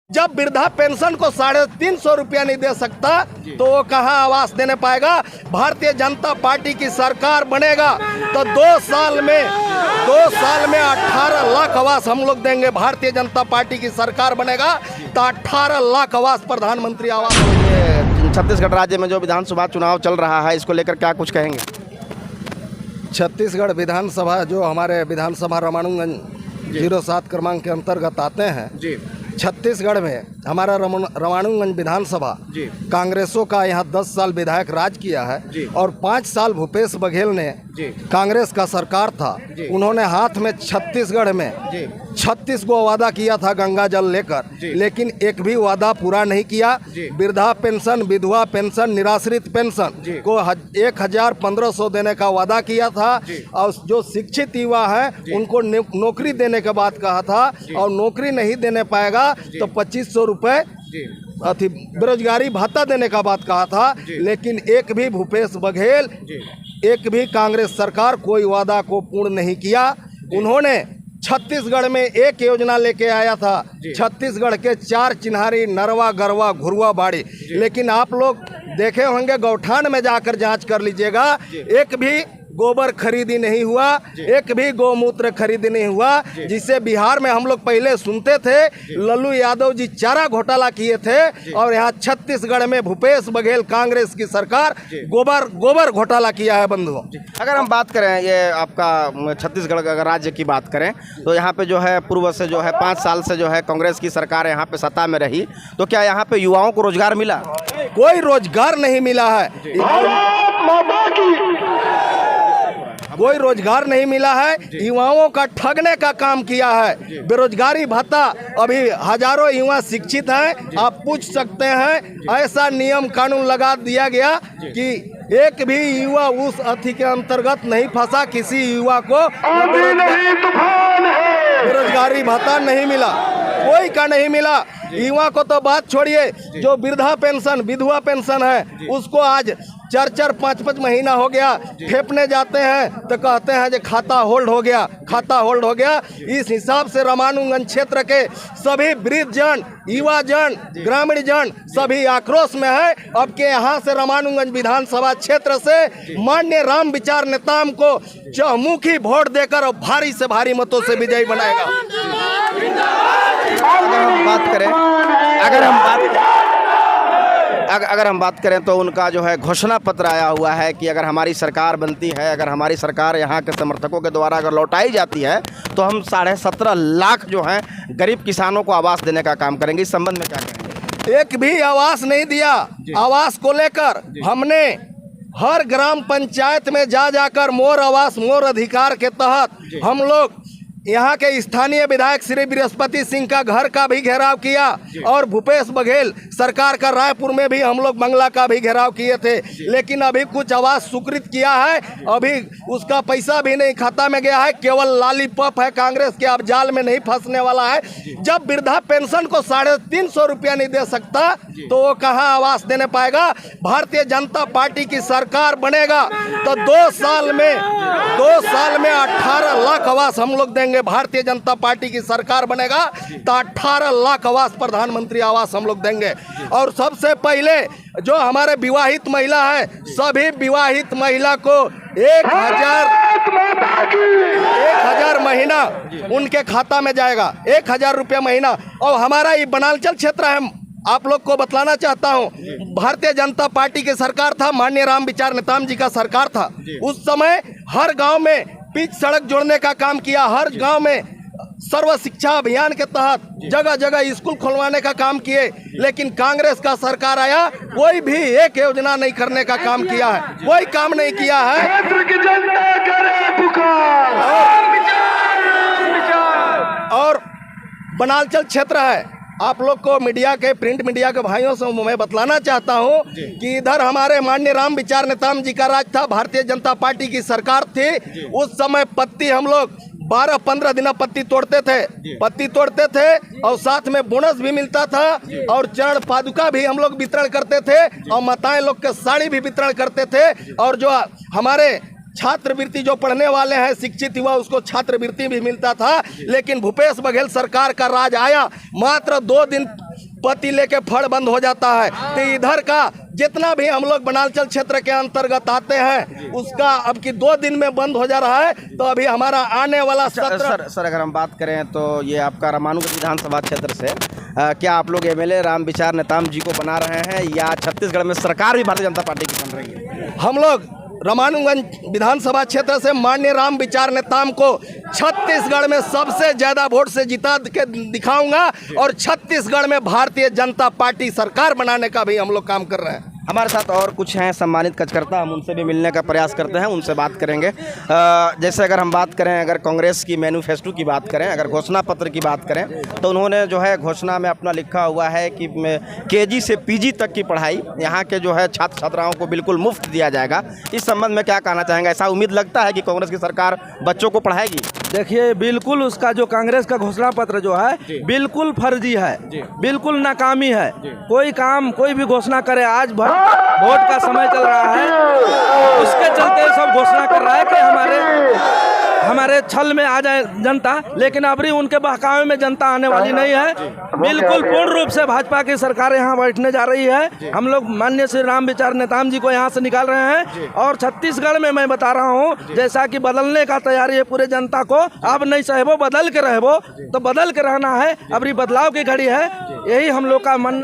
जब वृद्धा पेंशन को 350 रुपया नहीं दे सकता तो वो कहाँ आवास देने पाएगा। भारतीय जनता पार्टी की सरकार बनेगा तो 2 साल में 18 लाख आवास हम लोग देंगे। भारतीय जनता पार्टी की सरकार बनेगा तो 18 लाख आवास प्रधानमंत्री आवास देंगे। छत्तीसगढ़ राज्य में जो विधानसभा चुनाव चल रहा है, इसको लेकर क्या कुछ कहेंगे? छत्तीसगढ़ विधानसभा जो हमारे विधानसभा रामानुजगंज 07 क्रमांक के अंतर्गत आते हैं जी। छत्तीसगढ़ में हमारा रामानुजगंज विधानसभा कांग्रेसों का यहाँ 10 साल विधायक राज किया है और 5 साल भूपेश बघेल ने कांग्रेस का सरकार था, उन्होंने हाथ में छत्तीसगढ़ में 36 को वादा किया था गंगा जल लेकर, लेकिन एक भी वादा पूरा नहीं किया। वृद्धा पेंशन, विधवा पेंशन, निराश्रित पेंशन को 1500 देने का वादा किया था और जो शिक्षित युवा है उनको नौकरी देने के बाद कहा था और नौकरी नहीं देने पाएगा तो 2500 रुपये बेरोजगारी भत्ता देने का बात कहा था, लेकिन एक भी भूपेश बघेल, एक भी कांग्रेस सरकार कोई वादा को पूर्ण नहीं किया। उन्होंने छत्तीसगढ़ में एक योजना लेके आया था, छत्तीसगढ़ के 4 चिन्हारी नरवा गरवा घुरवा बाड़ी, लेकिन आप लोग देखे होंगे गौठान में जाकर जांच कर लीजिएगा, एक भी गोबर खरीदी नहीं हुआ, एक भी गौमूत्र खरीदी नहीं हुआ। जिसे बिहार में हम लोग पहले सुनते थे लल्लू यादव जी चारा घोटाला किए थे और यहाँ छत्तीसगढ़ में भूपेश बघेल कांग्रेस की सरकार गोबर घोटाला किया है। बंधुओं, अगर हम बात करें ये आपका छत्तीसगढ़ अगर राज्य की बात करें तो यहाँ पे जो है पूर्व से जो है 5 साल से जो है कांग्रेस की सरकार यहाँ पे सत्ता में रही, तो क्या यहाँ पे युवाओं को रोजगार मिला? कोई रोजगार नहीं मिला है, कोई रोजगार नहीं मिला है। युवाओं का ठगने का काम किया है। बेरोजगारी भत्ता, अभी हजारों युवा शिक्षित हैं, आप पूछ सकते हैं, ऐसा नियम कानून लगा दिया गया कि एक भी युवा उस अति के अंतर्गत नहीं फंसा, किसी युवा को बेरोजगारी भत्ता नहीं मिला, कोई का नहीं मिला। युवा को तो बात छोड़िए, जो वृद्धा पेंशन, विधवा पेंशन है उसको आज 4-4, 5-5 महीना हो गया, फेंकने जाते हैं तो कहते हैं जो खाता होल्ड हो गया, खाता होल्ड हो गया। इस हिसाब से रामानुजगंज क्षेत्र के सभी वृद्ध जन, युवा जन, ग्रामीण जन सभी आक्रोश में है। अब के यहाँ से रामानुजगंज विधानसभा क्षेत्र से माननीय राम विचार नेताम को चहुमुखी वोट देकर और भारी से भारी मतों से विजयी बनाएगा। अगर हम बात करें तो उनका जो है घोषणा पत्र आया हुआ है कि अगर हमारी सरकार बनती है, अगर हमारी सरकार यहाँ के समर्थकों के द्वारा अगर लौटाई जाती है तो हम 17.5 लाख जो हैं गरीब किसानों को आवास देने का काम करेंगे। इस संबंध में क्या कहेंगे? एक भी आवास नहीं दिया। आवास को लेकर हमने हर ग्राम पंचायत में जाकर मोर आवास मोर अधिकार के तहत हम लोग यहाँ के स्थानीय विधायक श्री बृहस्पति सिंह का घर का भी घेराव किया और भूपेश बघेल सरकार का रायपुर में भी हम लोग बंगला का भी घेराव किए थे, लेकिन अभी कुछ आवास स्वीकृत किया है, अभी उसका पैसा भी नहीं खाता में गया है, केवल लॉलीपॉप है। कांग्रेस के अब जाल में नहीं फंसने वाला है। जब वृद्धा पेंशन को 350 रुपया नहीं दे सकता तो वो कहाँ आवास देने पाएगा। भारतीय जनता पार्टी की सरकार बनेगा तो 2 साल में 18 लाख आवास हम लोग देंगे। भारतीय जनता पार्टी की सरकार बनेगा तो 18 लाख आवास प्रधानमंत्री आवास हम लोग देंगे। और सबसे पहले जो हमारे विवाहित महिला है, सभी विवाहित महिला को 1000 महीना उनके खाता में जाएगा, 1000 रुपया महीना। और हमारा ये बनालचल क्षेत्र है, आप लोग को बतलाना चाहता हूं, भारतीय जनता पार्टी की सरकार था, माननीय राम विचार नेताम जी का सरकार था। उस समय हर गांव में पिच सड़क जोड़ने का काम किया, हर गांव में सर्व शिक्षा अभियान के तहत जगह जगह स्कूल खुलवाने का काम किए, लेकिन कांग्रेस का सरकार आया, कोई भी एक योजना नहीं करने का काम किया है, कोई काम नहीं किया है। और बनालचल क्षेत्र है, आप लोग को मीडिया के, प्रिंट मीडिया के भाइयों से मैं बतलाना चाहता हूं कि इधर हमारे माननीय राम विचार नेताम जी का राज था, भारतीय जनता पार्टी की सरकार थी। उस समय पत्ती हम लोग 12-15 दिन पत्ती तोड़ते थे और साथ में बोनस भी मिलता था और चरण पादुका भी हम लोग वितरण करते थे और माताएं लोग के साड़ी भी वितरण करते थे। और जो हमारे छात्रवृत्ति जो पढ़ने वाले हैं शिक्षित युवा उसको छात्रवृत्ति भी मिलता था। लेकिन भूपेश बघेल सरकार का राज आया, मात्र 2 दिन पति लेके फड़ बंद हो जाता है। तो इधर का जितना भी हम लोग बनालचल क्षेत्र के अंतर्गत आते हैं उसका अब की 2 दिन में बंद हो जा रहा है। तो अभी हमारा आने वाला सर अगर हम बात करें तो ये आपका रामानुगंज विधानसभा क्षेत्र से क्या आप लोग एमएलए रामविचार नेताम जी को बना रहे हैं या छत्तीसगढ़ में सरकार भी भारतीय जनता पार्टी की बन रही है? हम लोग रामानुगंज विधानसभा क्षेत्र से माननीय रामविचार नेताम को छत्तीसगढ़ में सबसे ज्यादा वोट से जिता के दिखाऊंगा और छत्तीसगढ़ में भारतीय जनता पार्टी सरकार बनाने का भी हम लोग काम कर रहे हैं। हमारे साथ और कुछ हैं सम्मानित कार्यकर्ता, हम उनसे भी मिलने का प्रयास करते हैं, उनसे बात करेंगे। जैसे अगर हम बात करें, अगर कांग्रेस की मैनिफेस्टो की बात करें, अगर घोषणा पत्र की बात करें तो उन्होंने जो है घोषणा में अपना लिखा हुआ है कि केजी से पीजी तक की पढ़ाई यहाँ के जो है छात्र छात्राओं को बिल्कुल मुफ्त दिया जाएगा। इस संबंध में क्या कहना चाहेंगे? ऐसा उम्मीद लगता है कि कांग्रेस की सरकार बच्चों को पढ़ाएगी? देखिए, बिल्कुल उसका जो कांग्रेस का घोषणा पत्र जो है बिल्कुल फर्जी है, बिल्कुल नाकामी है। कोई काम कोई भी घोषणा करे, आज वोट का समय चल रहा है, उसके चलते सब घोषणा कर रहा है कि हमारे छल में आ जाए जनता, लेकिन अबरी उनके बहकावे में जनता आने वाली नहीं है। बिल्कुल पूर्ण रूप से भाजपा की सरकार यहाँ बैठने जा रही है। हम लोग माननीय श्री रामविचार नेताम जी को यहाँ से निकाल रहे हैं और छत्तीसगढ़ में मैं बता रहा हूँ जैसा कि बदलने का तैयारी है पूरे जनता को। अब नहीं सहबो, बदल के रहबो, तो बदल के रहना है। अबरी बदलाव की घड़ी है, यही हम लोग का मानना।